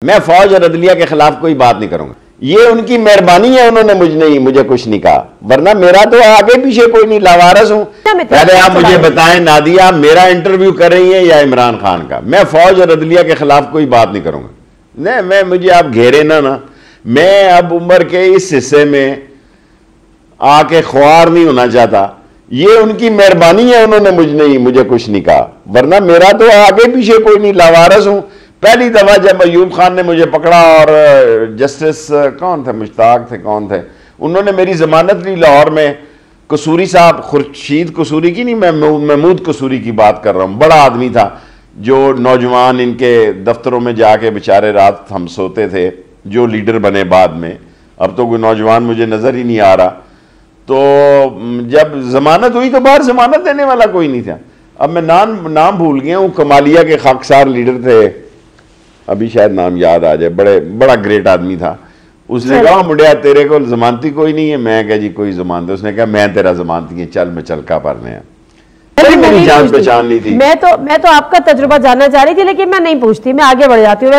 मैं फौज और अदलिया के खिलाफ कोई बात नहीं करूंगा। ये उनकी मेहरबानी है, उन्होंने मुझे कुछ नहीं कहा, वरना मेरा तो आगे पीछे कोई नहीं, लावारस हूं। पहले आप मुझे बताएं नादिया, मेरा इंटरव्यू कर रही हैं या इमरान खान का? मैं फौज और अदलिया के खिलाफ कोई बात नहीं करूंगा। नहीं, मुझे आप घेरे ना। मैं अब उम्र के इस हिस्से में आके ख्वार नहीं होना चाहता। ये उनकी मेहरबानी है, उन्होंने मुझे कुछ नहीं कहा, वरना मेरा तो आगे पीछे कोई नहीं, लावारस हूं। पहली दफा जब अयूब खान ने मुझे पकड़ा और जस्टिस कौन थे, मुश्ताक थे, कौन थे, उन्होंने मेरी जमानत ली लाहौर में। कसूरी साहब, खुर्शीद कसूरी की नहीं, मैं महमूद कसूरी की बात कर रहा हूं। बड़ा आदमी था, जो नौजवान इनके दफ्तरों में जाके बेचारे रात हम सोते थे, जो लीडर बने बाद में। अब तो कोई नौजवान मुझे नजर ही नहीं आ रहा। तो जब जमानत हुई तो बाहर जमानत देने वाला कोई नहीं था। अब मैं नाम भूल गया हूँ। कमालिया के खाकसार लीडर थे, अभी शायद नाम याद आ जाए, बड़ा ग्रेट आदमी था। उसने कहा मुंडिया तेरे को जमानती कोई नहीं है। मैं कहा जी कोई जमानत। उसने कहा मैं तेरा जमानती है, चल मैं चलका पढ़ने हैं। मेरी जान पहचान ली थी। मैं तो आपका तजुर्बा जानना चाह रही थी, लेकिन मैं नहीं पूछती, मैं आगे बढ़ जाती हूँ।